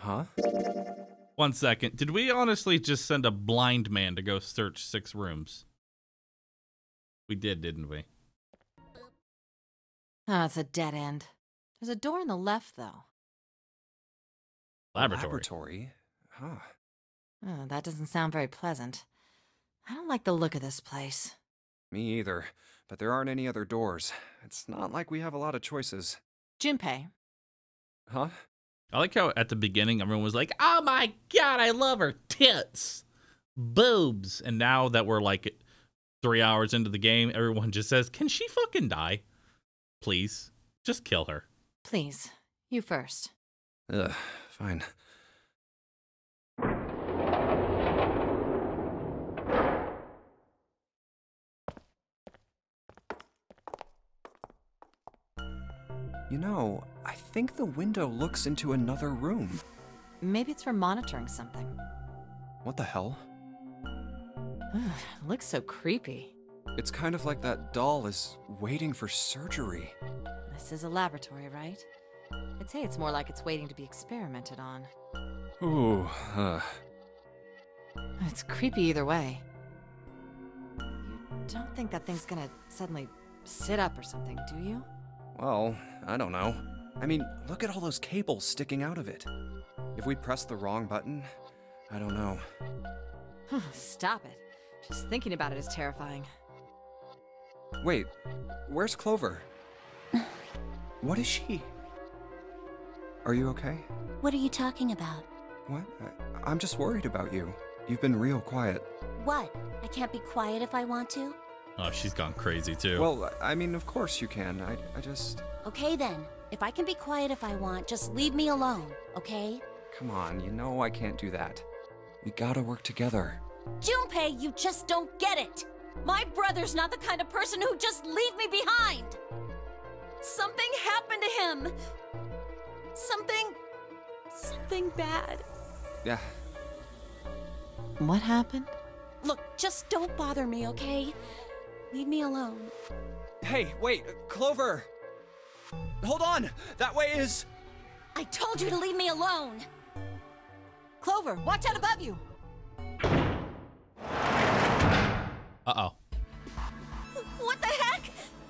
Huh? 1 second. Did we honestly just send a blind man to go search 6 rooms? We did, didn't we? Oh, it's a dead end. There's a door on the left, though. Laboratory. Huh. Oh, that doesn't sound very pleasant. I don't like the look of this place. Me either. But there aren't any other doors. It's not like we have a lot of choices. Junpei. Huh? I like how at the beginning everyone was like, oh my god, I love her tits, boobs. And now that we're like 3 hours into the game, everyone just says, can she fucking die? Please, just kill her. Please, you first. Ugh, fine. You know, I think the window looks into another room. Maybe it's for monitoring something. What the hell? It looks so creepy. It's kind of like that doll is waiting for surgery. This is a laboratory, right? I'd say it's more like it's waiting to be experimented on. Ooh, It's creepy either way. You don't think that thing's gonna suddenly sit up or something, do you? Well, I don't know. I mean, look at all those cables sticking out of it. If we press the wrong button, I don't know. Stop it. Just thinking about it is terrifying. Wait, where's Clover? What is she? Are you okay? What are you talking about? What? I'm just worried about you. You've been real quiet. What? I can't be quiet if I want to? Oh, she's gone crazy too. Well, I mean, of course you can. I just... Okay then. If I can be quiet if I want, just leave me alone, okay? Come on, you know I can't do that. We gotta work together. Junpei, you just don't get it! My brother's not the kind of person who'd just leave me behind! Something happened to him! Something bad. Yeah. What happened? Look, just don't bother me, okay? Leave me alone. Hey, wait, Clover! Hold on! That way is... I told you to leave me alone! Clover, watch out above you! Uh-oh. What the heck?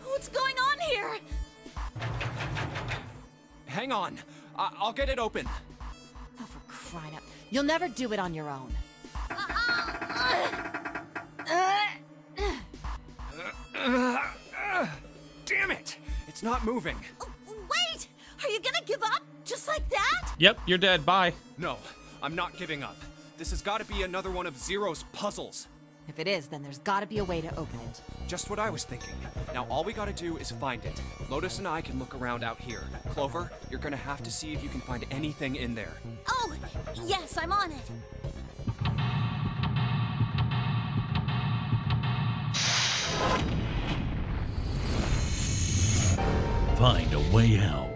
What's going on here? Hang on. I'll get it open. Oh, for crying out. You'll never do it on your own. Damn it! It's not moving. Wait! Are you gonna give up? Just like that? Yep, you're dead. Bye. No, I'm not giving up. This has got to be another one of Zero's puzzles. If it is, then there's gotta be a way to open it. Just what I was thinking. Now all we gotta do is find it. Lotus and I can look around out here. Clover, you're gonna have to see if you can find anything in there. Oh, yes, I'm on it. Find a way out.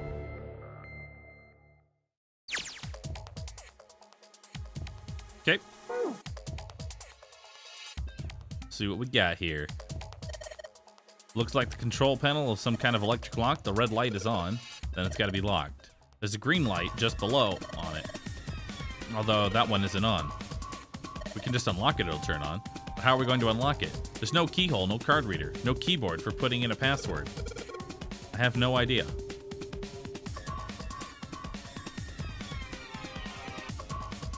Okay. See what we got here. Looks like the control panel of some kind of electric lock. The red light is on. Then it's got to be locked. There's a green light just below on it. Although that one isn't on. We can just unlock it, it'll turn on. But how are we going to unlock it? There's no keyhole, no card reader, no keyboard for putting in a password. I have no idea.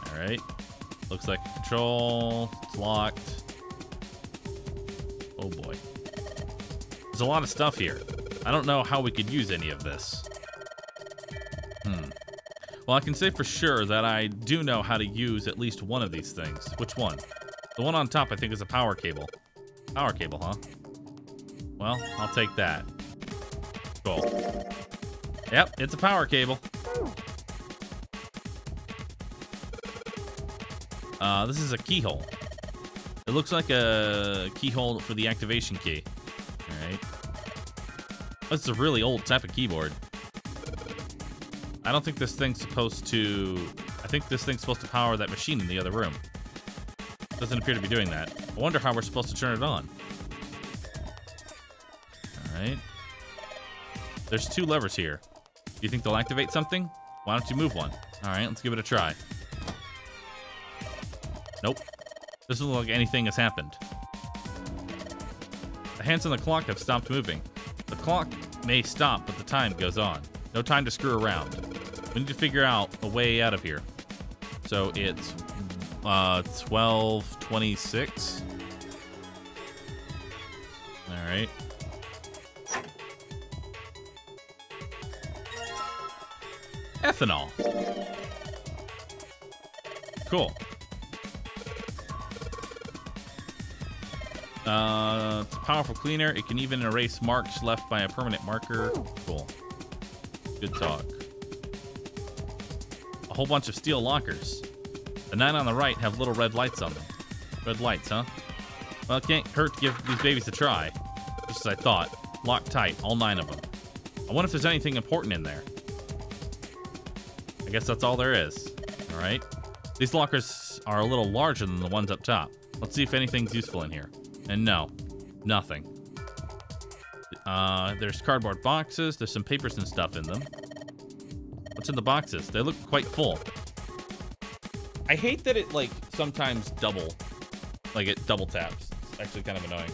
Alright. Looks like control. It's locked. Oh boy. There's a lot of stuff here. I don't know how we could use any of this. Well, I can say for sure that I do know how to use at least one of these things. Which one? The one on top I think is a power cable. Power cable, huh? Well, I'll take that. Cool. Yep, it's a power cable. This is a keyhole. It looks like a keyhole for the activation key. Alright. This is a really old type of keyboard. I don't think this thing's supposed to... I think this thing's supposed to power that machine in the other room. Doesn't appear to be doing that. I wonder how we're supposed to turn it on. Alright. There's two levers here. Do you think they'll activate something? Why don't you move one? All right, let's give it a try. Nope. Doesn't look like anything has happened. The hands on the clock have stopped moving. The clock may stop, but the time goes on. No time to screw around. We need to figure out a way out of here. So it's 12:26. All right. Ethanol. Cool. It's a powerful cleaner. It can even erase marks left by a permanent marker. Cool. Good talk. A whole bunch of steel lockers. The 9 on the right have little red lights on them. Red lights, huh? Well, it can't hurt to give these babies a try. Just as I thought. Locked tight, all 9 of them. I wonder if there's anything important in there. I guess that's all there is. All right. These lockers are a little larger than the ones up top. Let's see if anything's useful in here. And no, nothing. There's cardboard boxes. There's some papers and stuff in them. What's in the boxes? They look quite full. I hate that it, like, sometimes it double taps. It's actually kind of annoying.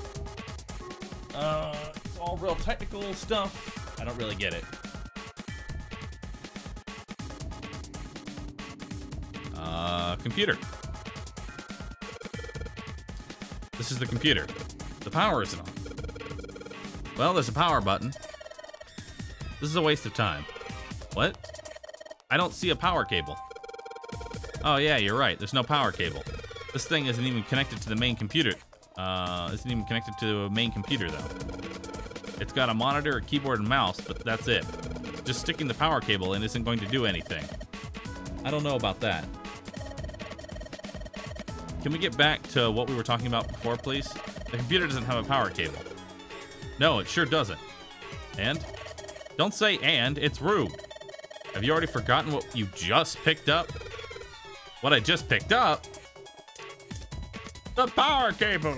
It's all real technical stuff. I don't really get it. Computer. This is the computer. The power isn't on. Well, there's a power button. This is a waste of time. What? I don't see a power cable. Oh yeah, you're right. There's no power cable. This thing isn't even connected to the main computer. Isn't even connected to a main computer though. It's got a monitor, a keyboard, and mouse, but that's it. Just sticking the power cable in isn't going to do anything. I don't know about that. Can we get back to what we were talking about before, please? The computer doesn't have a power cable. No, it sure doesn't. And? Don't say and, it's rude. Have you already forgotten what you just picked up? What I just picked up? The power cable!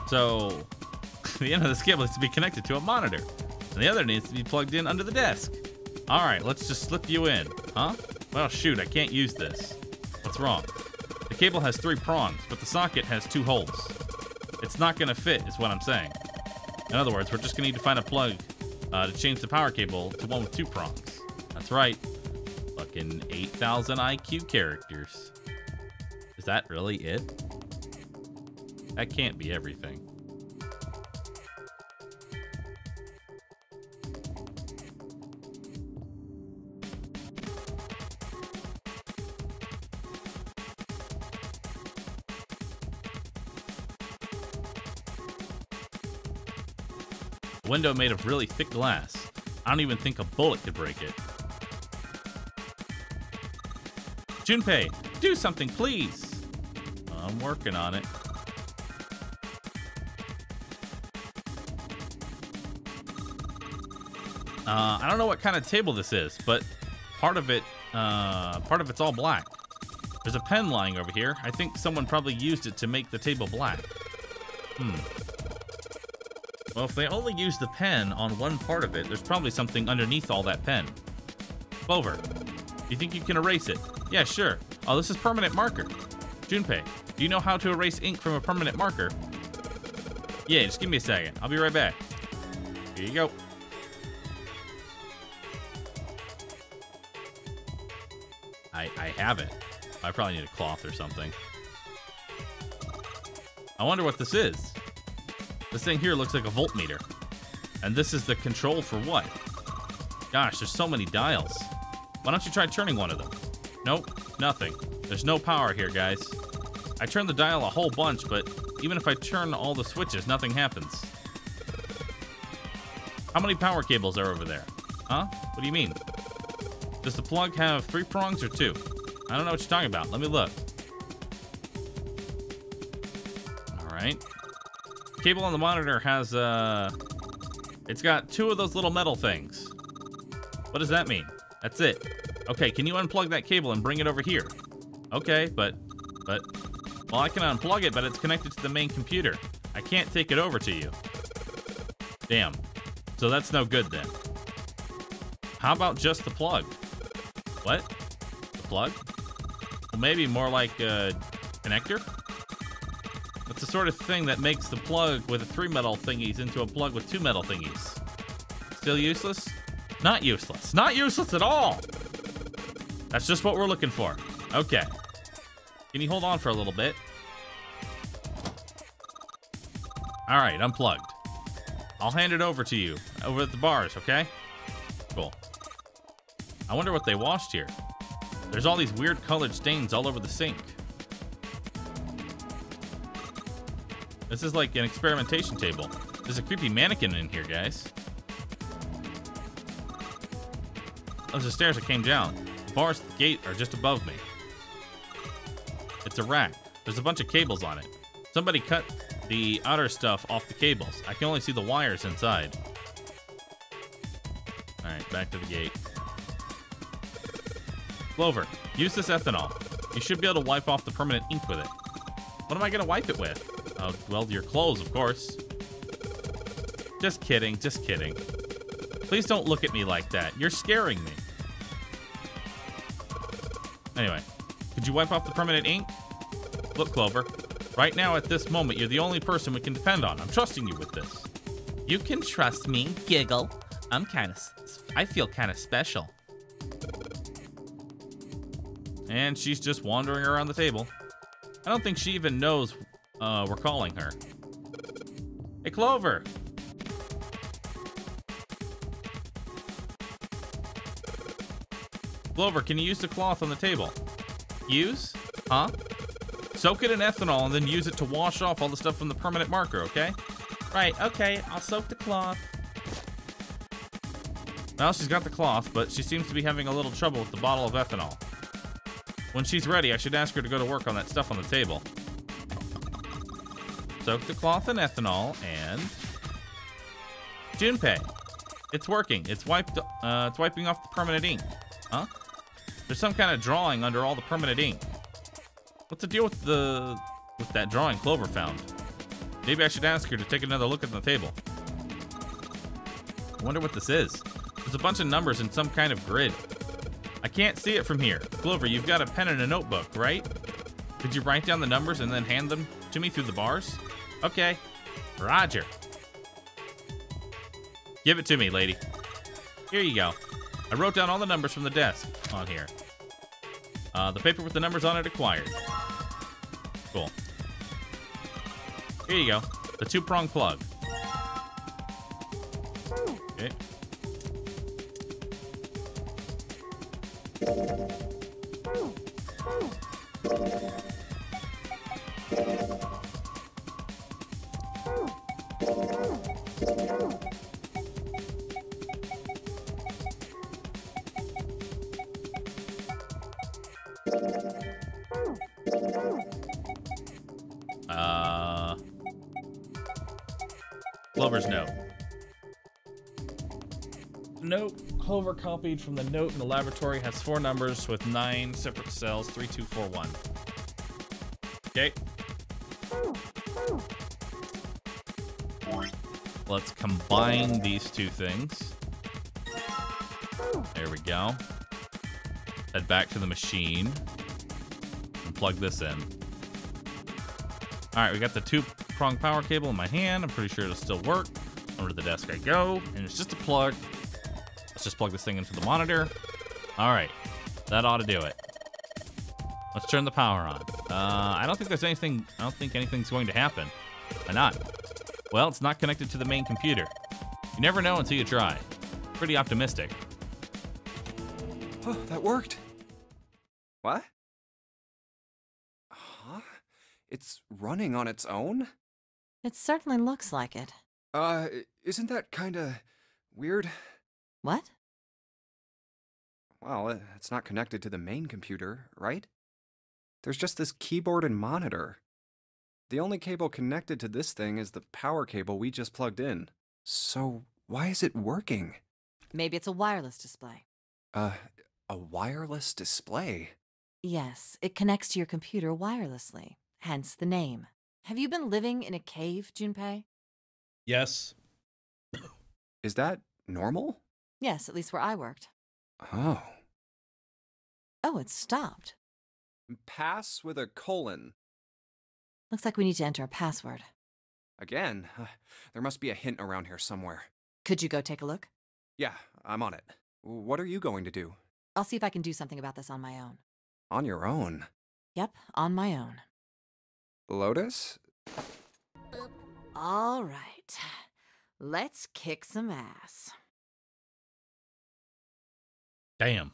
So, the end of this cable needs to be connected to a monitor, and the other needs to be plugged in under the desk. Alright, let's just slip you in, huh? Well, shoot, I can't use this. What's wrong? The cable has 3 prongs, but the socket has 2 holes. It's not gonna fit, is what I'm saying. In other words, we're just gonna need to find a plug to change the power cable to one with 2 prongs. That's right. Fucking 8,000 IQ characters. Is that really it? That can't be everything. A window made of really thick glass. I don't even think a bullet could break it. Junpei, do something, please. I'm working on it. I don't know what kind of table this is, but part of it's all black. There's a pen lying over here. I think someone probably used it to make the table black. Well, if they only use the pen on one part of it, there's probably something underneath all that pen. Clover, you think you can erase it? Yeah, sure. Oh, this is permanent marker. Junpei, do you know how to erase ink from a permanent marker? Yeah, just give me a second. I'll be right back. Here you go. I have it. I probably need a cloth or something. I wonder what this is. This thing here looks like a voltmeter. And this is the control for what? Gosh, there's so many dials. Why don't you try turning one of them? Nope, nothing. There's no power here, guys. I turned the dial a whole bunch, but even if I turn all the switches, nothing happens. How many power cables are over there? Huh? What do you mean? Does the plug have 3 prongs or 2? I don't know what you're talking about. Let me look. All right. Cable on the monitor has, it's got 2 of those little metal things. What does that mean? That's it. Okay, can you unplug that cable and bring it over here? Okay, but, well, I can unplug it, but it's connected to the main computer. I can't take it over to you. Damn. So that's no good then. How about just the plug? What? The plug? Well, maybe more like a connector? It's the sort of thing that makes the plug with 3 metal thingies into a plug with 2 metal thingies. Still useless? Not useless. Not useless at all! That's just what we're looking for. Okay. Can you hold on for a little bit? Alright, unplugged. I'll hand it over to you. Over at the bars, okay? Cool. I wonder what they washed here. There's all these weird colored stains all over the sink. This is like an experimentation table. There's a creepy mannequin in here, guys. Those are the stairs that came down. The bars at the gate are just above me. It's a rack. There's a bunch of cables on it. Somebody cut the outer stuff off the cables. I can only see the wires inside. Alright, back to the gate. Clover, use this ethanol. You should be able to wipe off the permanent ink with it. What am I gonna wipe it with? Oh, well, your clothes, of course. Just kidding, just kidding. Please don't look at me like that. You're scaring me. Anyway, could you wipe off the permanent ink? Look, Clover, right now at this moment, you're the only person we can depend on. I'm trusting you with this. You can trust me, giggle. I feel kind of special. And she's just wandering around the table. I don't think she even knows we're calling her. Hey, Clover. Clover, can you use the cloth on the table? Use? Huh? Soak it in ethanol and then use it to wash off all the stuff from the permanent marker, okay? Right, okay, I'll soak the cloth. Well, she's got the cloth, but she seems to be having a little trouble with the bottle of ethanol. When she's ready, I should ask her to go to work on that stuff on the table. Soak the cloth in ethanol and... Junpei. It's working. It's wiping off the permanent ink. Huh? There's some kind of drawing under all the permanent ink. What's the deal with that drawing Clover found? Maybe I should ask her to take another look at the table. I wonder what this is. There's a bunch of numbers in some kind of grid. I can't see it from here. Clover, you've got a pen and a notebook, right? Could you write down the numbers and then hand them to me through the bars? Okay. Roger. Give it to me, lady. Here you go. I wrote down all the numbers from the desk on here. The paper with the numbers on it acquired. Cool. Here you go. The 2-prong plug. Okay. Clover's note. Note Clover copied from the note in the laboratory has 4 numbers with 9 separate cells, 3, 2, 4, 1. Okay. Let's combine these 2 things. There we go. Head back to the machine and plug this in. All right, we got the 2-prong power cable in my hand. I'm pretty sure it'll still work. Under the desk I go, and it's just a plug. Let's just plug this thing into the monitor. All right, that ought to do it. Let's turn the power on. I don't think anything's going to happen. Why not? Well, it's not connected to the main computer. You never know until you try. Pretty optimistic. Oh, that worked. What? Huh? It's running on its own? It certainly looks like it. Isn't that kinda weird? What? Well, it's not connected to the main computer, right? There's just this keyboard and monitor. The only cable connected to this thing is the power cable we just plugged in. So, why is it working? Maybe it's a wireless display. A wireless display? Yes, it connects to your computer wirelessly, hence the name. Have you been living in a cave, Junpei? Yes. Is that normal? Yes, at least where I worked. Oh. Oh, it's stopped. Pass with a colon. Looks like we need to enter a password. Again? There must be a hint around here somewhere. Could you go take a look? Yeah, I'm on it. What are you going to do? I'll see if I can do something about this on my own. On your own? Yep, on my own. Lotus? All right. Let's kick some ass. Damn.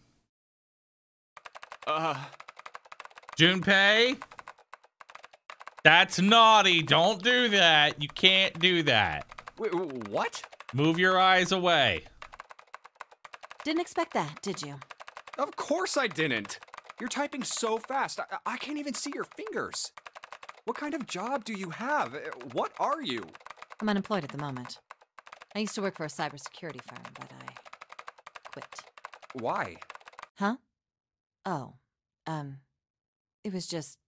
Junpei? That's naughty. Don't do that. You can't do that. Wait, what? Move your eyes away. Didn't expect that, did you? Of course I didn't. You're typing so fast, I can't even see your fingers. What kind of job do you have? What are you? I'm unemployed at the moment. I used to work for a cybersecurity firm, but I quit. Why? Huh? Oh, it was just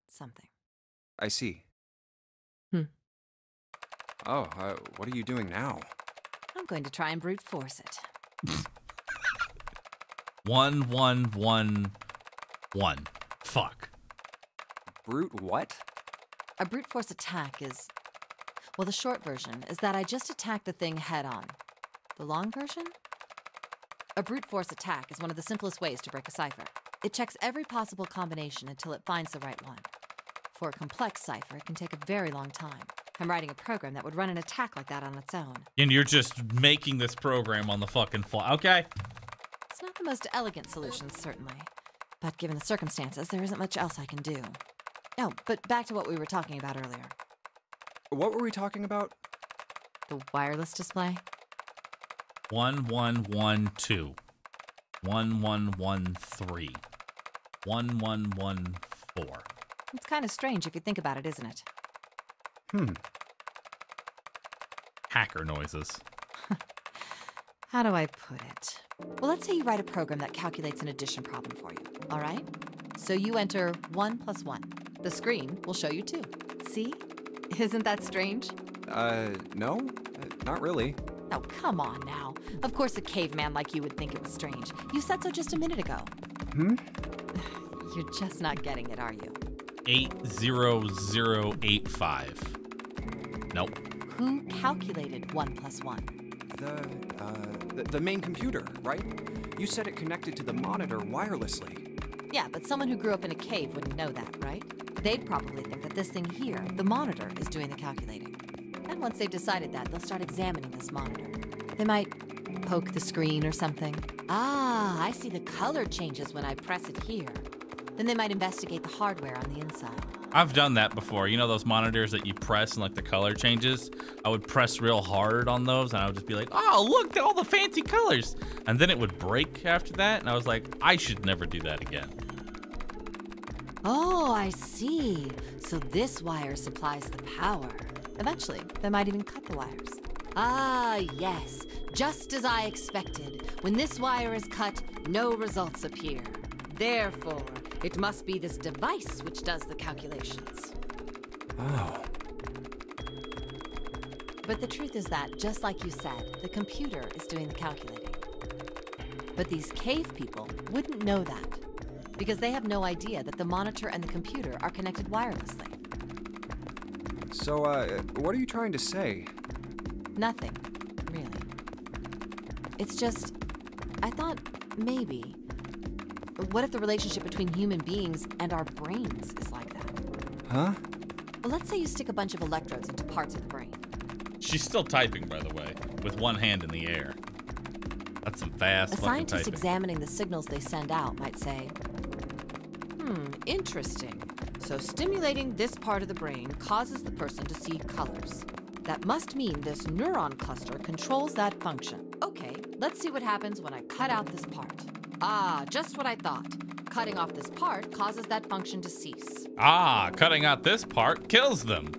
something. I see. Oh, what are you doing now? I'm going to try and brute force it. 1, 1, 1, 1. Fuck. Brute what? A brute force attack is... Well, the short version is that I just attack the thing head on. The long version? A brute force attack is one of the simplest ways to break a cipher. It checks every possible combination until it finds the right one. For a complex cipher, it can take a very long time. I'm writing a program that would run an attack like that on its own. And you're just making this program on the fucking fly. Okay. It's not the most elegant solution, certainly. But given the circumstances, there isn't much else I can do. Oh, but back to what we were talking about earlier. What were we talking about? The wireless display? 1, 1, 1, 2. 1, 1, 1, 3. 1, 1, 1, 4. It's kind of strange if you think about it, isn't it? Hacker noises. How do I put it? Well, let's say you write a program that calculates an addition problem for you, all right? So you enter 1 plus 1. The screen will show you 2. See? Isn't that strange? No, not really. Oh, come on now. Of course a caveman like you would think it was strange. You said so just a minute ago. You're just not getting it, are you? 80085. Nope. Who calculated 1 plus 1? The main computer, right? You said it connected to the monitor wirelessly. Yeah, but someone who grew up in a cave wouldn't know that, right? They'd probably think that this thing here, the monitor, is doing the calculating. And once they've decided that, they'll start examining this monitor. They might poke the screen or something. Ah, I see the color changes when I press it here. Then they might investigate the hardware on the inside. I've done that before. You know those monitors that you press and like the color changes? I would press real hard on those and I would just be like, oh, look at all the fancy colors. And then it would break after that. And I was like, I should never do that again. Oh, I see. So this wire supplies the power. Eventually, they might even cut the wires. Ah, yes. Just as I expected. When this wire is cut, no results appear. Therefore, it must be this device which does the calculations. Oh. But the truth is that, just like you said, the computer is doing the calculating. But these cave people wouldn't know that, because they have no idea that the monitor and the computer are connected wirelessly. So, what are you trying to say? Nothing, really. It's just, I thought maybe, what if the relationship between human beings and our brains is like that? Huh? Well, let's say you stick a bunch of electrodes into parts of the brain. She's still typing, by the way, with one hand in the air. That's some fast A fucking scientist typing. examining the signals they send out might say, interesting. So stimulating this part of the brain causes the person to see colors. That must mean this neuron cluster controls that function. Okay, let's see what happens when I cut out this part. Ah, just what I thought. Cutting off this part causes that function to cease. Ah, cutting out this part kills them.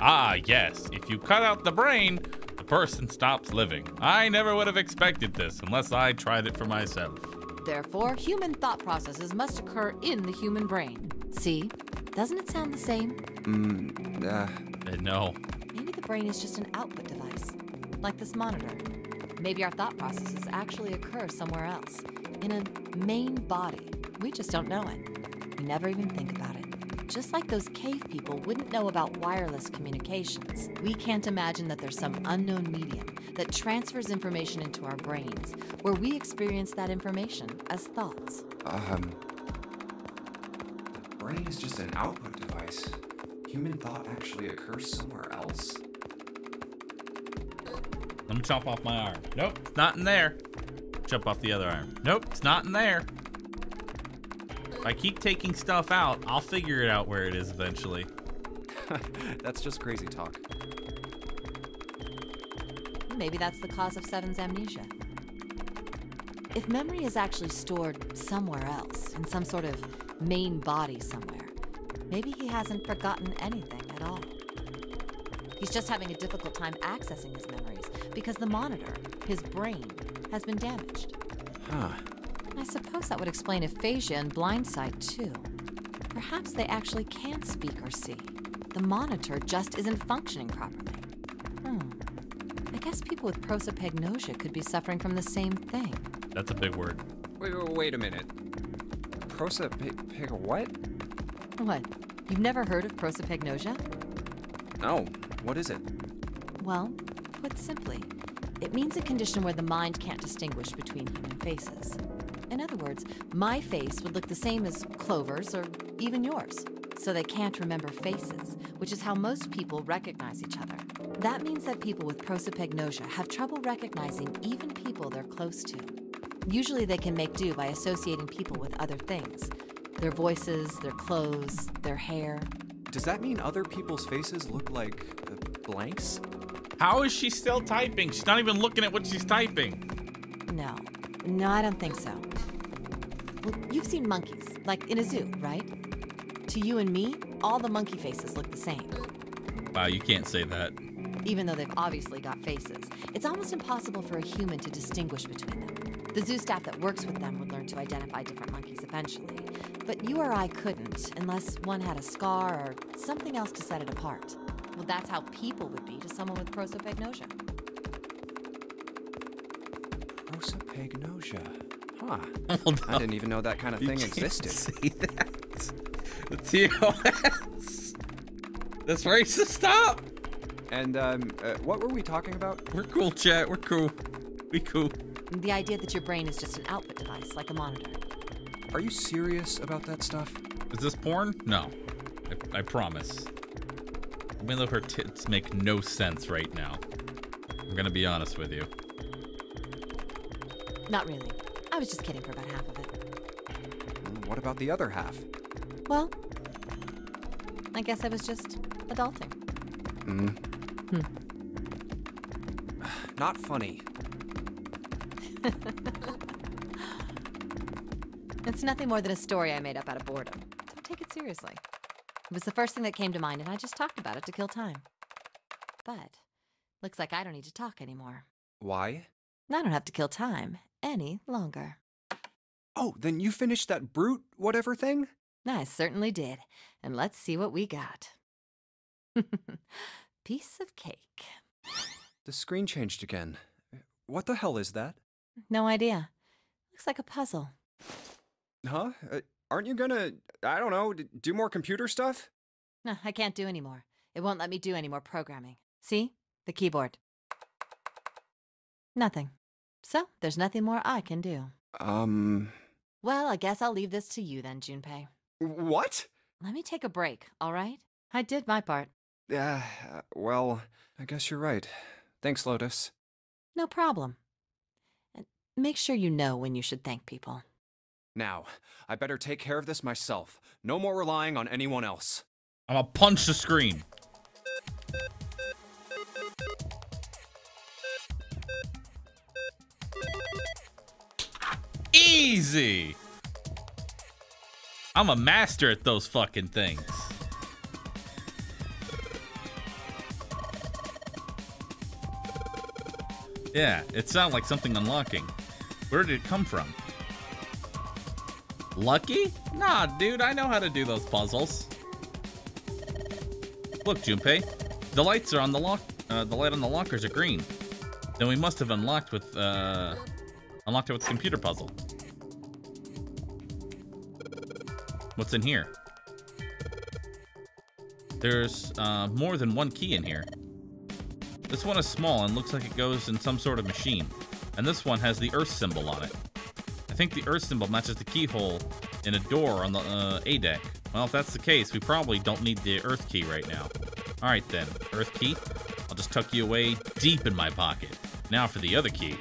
Ah, yes, if you cut out the brain, the person stops living. I never would have expected this unless I tried it for myself. Therefore, human thought processes must occur in the human brain. See? Doesn't it sound the same? No. Maybe the brain is just an output device, like this monitor. Maybe our thought processes actually occur somewhere else, in a main body. We just don't know it. We never even think about it. Just like those cave people wouldn't know about wireless communications, we can't imagine that there's some unknown medium that transfers information into our brains, where we experience that information as thoughts. The brain is just an output device. Human thought actually occurs somewhere else? Let me chop off my arm. Nope, it's not in there. Chop off the other arm. Nope, it's not in there. If I keep taking stuff out, I'll figure it out where it is eventually. That's just crazy talk. Maybe that's the cause of Seven's amnesia. If memory is actually stored somewhere else, in some sort of main body somewhere, maybe he hasn't forgotten anything at all. He's just having a difficult time accessing his memories because the monitor, his brain, has been damaged. Huh. I suppose that would explain aphasia and blindsight, too. Perhaps they actually can speak or see. The monitor just isn't functioning properly. I guess people with prosopagnosia could be suffering from the same thing. That's a big word. Wait a minute. What? What? You've never heard of prosopagnosia? No. What is it? Well, put simply, it means a condition where the mind can't distinguish between human faces. In other words, my face would look the same as Clover's or even yours. So they can't remember faces, which is how most people recognize each other. That means that people with prosopagnosia have trouble recognizing even people they're close to. Usually they can make do by associating people with other things. Their voices, their clothes, their hair. Does that mean other people's faces look like blanks? How is she still typing? She's not even looking at what she's typing. No, I don't think so. Well, you've seen monkeys, like in a zoo, right? To you and me, all the monkey faces look the same. Wow, you can't say that. Even though they've obviously got faces, it's almost impossible for a human to distinguish between them. The zoo staff that works with them would learn to identify different monkeys eventually, but you or I couldn't unless one had a scar or something else to set it apart. Well, that's how people would be to someone with prosopagnosia. Prosopagnosia. Huh. Well, no, I didn't even know that kind of thing you can't existed. say that. The TOS. That's racist. Stop. And, what were we talking about? We're cool, chat. We're cool. We cool. The idea that your brain is just an output device, like a monitor. Are you serious about that stuff? Is this porn? No. I promise. Even though her tits make no sense right now. I'm gonna be honest with you. Not really. I was just kidding for about half of it. What about the other half? Well, I guess I was just adulting. Not funny. It's nothing more than a story I made up out of boredom. Don't take it seriously. It was the first thing that came to mind, and I just talked about it to kill time. But looks like I don't need to talk anymore. Why? I don't have to kill time any longer. Oh, then you finished that brute whatever thing? I certainly did. And let's see what we got. Piece of cake. The screen changed again. What the hell is that? No idea. Looks like a puzzle. Huh? Aren't you gonna, I don't know, do more computer stuff? No, I can't do anymore. It won't let me do any more programming. See? The keyboard. Nothing. So, there's nothing more I can do. Well, I guess I'll leave this to you then, Junpei. What? Let me take a break, all right? I did my part. Well, I guess you're right. Thanks, Lotus. No problem. And make sure you know when you should thank people. Now, I better take care of this myself. No more relying on anyone else. I'm gonna punch the screen. Easy. I'm a master at those fucking things. Yeah, it sounded like something unlocking. Where did it come from? Lucky? Nah, dude, I know how to do those puzzles. Look, Junpei, the lights are on the lock. The light on the lockers are green. Then we must have unlocked it with the computer puzzle. What's in here? There's more than one key in here. This one is small and looks like it goes in some sort of machine. And this one has the Earth symbol on it. I think the Earth symbol matches the keyhole in a door on the A deck. Well, if that's the case, we probably don't need the Earth key right now. Alright then, Earth key. I'll just tuck you away deep in my pocket. Now for the other key.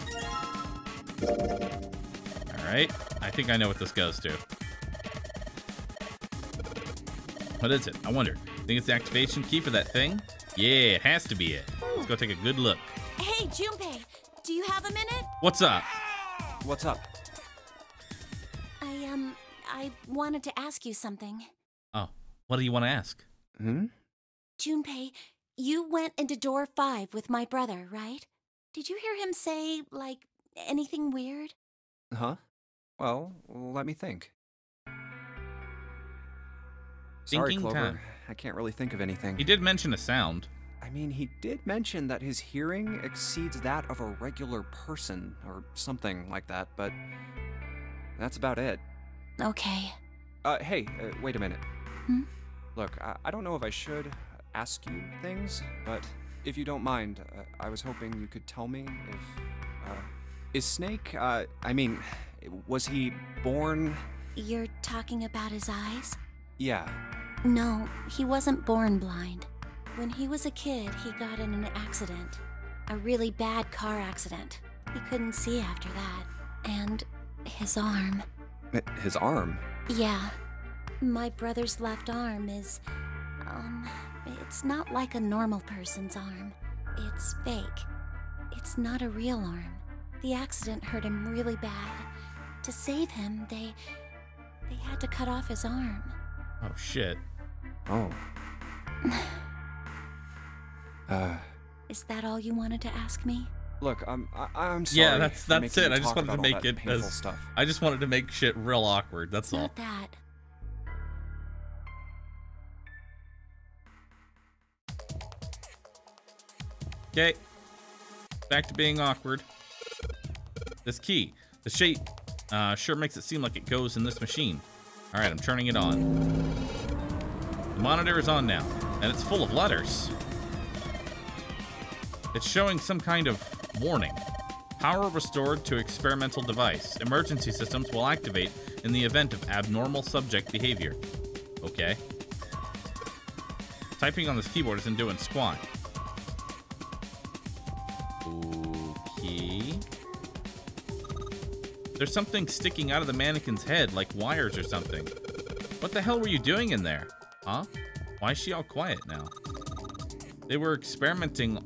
Alright, I think I know what this goes to. What is it? I wonder. Think it's the activation key for that thing? Yeah, it has to be it. Let's go take a good look. Hey, Junpei, do you have a minute? What's up? What's up? I wanted to ask you something. Oh, what do you want to ask? Junpei, you went into door 5 with my brother, right? Did you hear him say, like, anything weird? Huh? Well, let me think. Sorry, Thinking Clover. time. I can't really think of anything. He did mention a sound. I mean, he did mention that his hearing exceeds that of a regular person, or something like that, but that's about it. Okay. Hey, wait a minute. Hmm? Look, I don't know if I should ask you things, but if you don't mind, I was hoping you could tell me if, is Snake, was he born? You're talking about his eyes? Yeah. No, he wasn't born blind. When he was a kid, he got in an accident. A really bad car accident. He couldn't see after that. And his arm. His arm? Yeah. My brother's left arm is, it's not like a normal person's arm. It's fake. It's not a real arm. The accident hurt him really bad. To save him, they had to cut off his arm. Oh, shit. Oh. Is that all you wanted to ask me? Look, I'm sorry. Yeah, that's making it. you I just talk wanted to about all make that it painful as stuff. I just wanted to make shit real awkward. That's all. Not that. Okay. Back to being awkward. This key. The shape sure makes it seem like it goes in this machine. Alright, I'm turning it on. The monitor is on now, and it's full of letters. It's showing some kind of warning. Power restored to experimental device. Emergency systems will activate in the event of abnormal subject behavior. Okay. Typing on this keyboard isn't doing squat. Okay. There's something sticking out of the mannequin's head, like wires or something. What the hell were you doing in there? Huh? Why is she all quiet now? They were experimenting.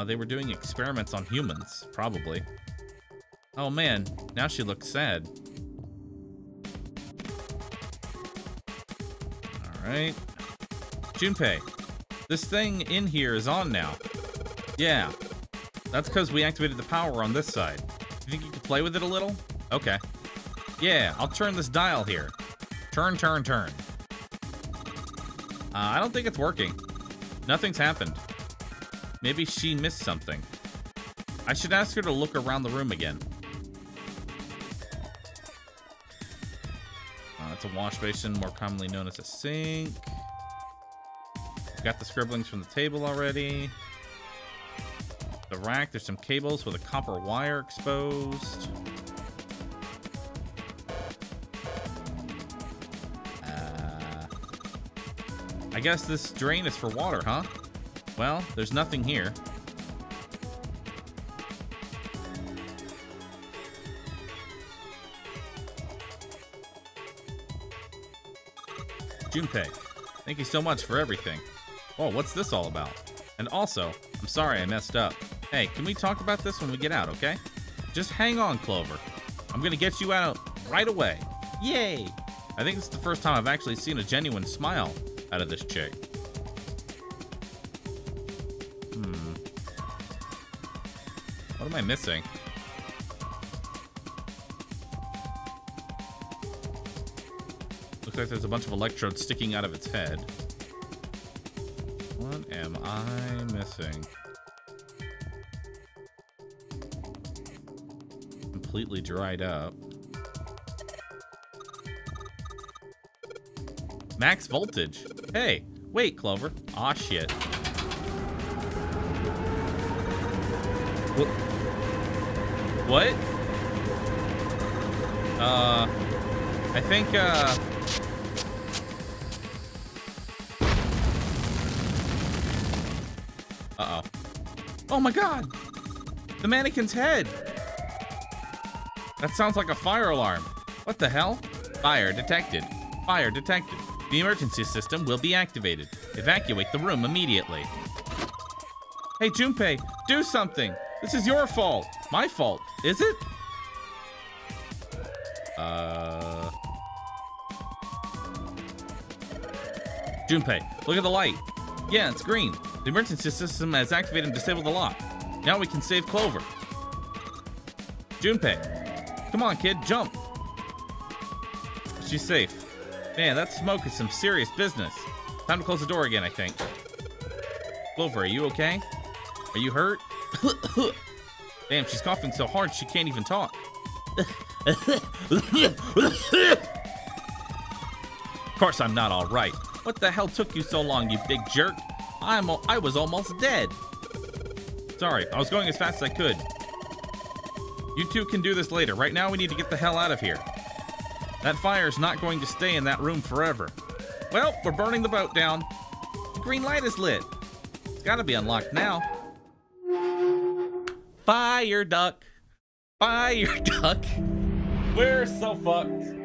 They were doing experiments on humans, probably. Oh man, now she looks sad. Alright. Junpei, this thing in here is on now. Yeah. That's because we activated the power on this side. You think you could play with it a little? Okay. Yeah, I'll turn this dial here. Turn, turn, turn. I don't think it's working. Nothing's happened. Maybe she missed something. I should ask her to look around the room again. It's a wash basin, more commonly known as a sink. Got the scribblings from the table already. The rack, there's some cables with a copper wire exposed. I guess this drain is for water, huh? Well, there's nothing here. Junpei, thank you so much for everything. Oh, what's this all about? And also, I'm sorry I messed up. Hey, can we talk about this when we get out, okay? Just hang on, Clover. I'm gonna get you out right away. Yay! I think this is the first time I've actually seen a genuine smile out of this chick. What am I missing? Looks like there's a bunch of electrodes sticking out of its head. What am I missing? completely dried up. Max voltage. Hey, wait, Clover. Aw, shit. What? I think, uh-oh. Oh my god! The mannequin's head! That sounds like a fire alarm. What the hell? Fire detected. Fire detected. The emergency system will be activated. Evacuate the room immediately. Hey, Junpei, do something! This is your fault! My fault, is it? Junpei, look at the light. Yeah, it's green. The emergency system has activated and disabled the lock. Now we can save Clover. Junpei, come on, kid, jump. She's safe. Man, that smoke is some serious business. Time to close the door again, I think. Clover, are you okay? Are you hurt? Damn, she's coughing so hard she can't even talk. Of course I'm not all right. What the hell took you so long, you big jerk? I was almost dead. Sorry, I was going as fast as I could. You two can do this later. Right now we need to get the hell out of here. That fire's not going to stay in that room forever. Well, we're burning the boat down. The green light is lit. It's gotta be unlocked now. Fire duck. Fire duck. We're so fucked.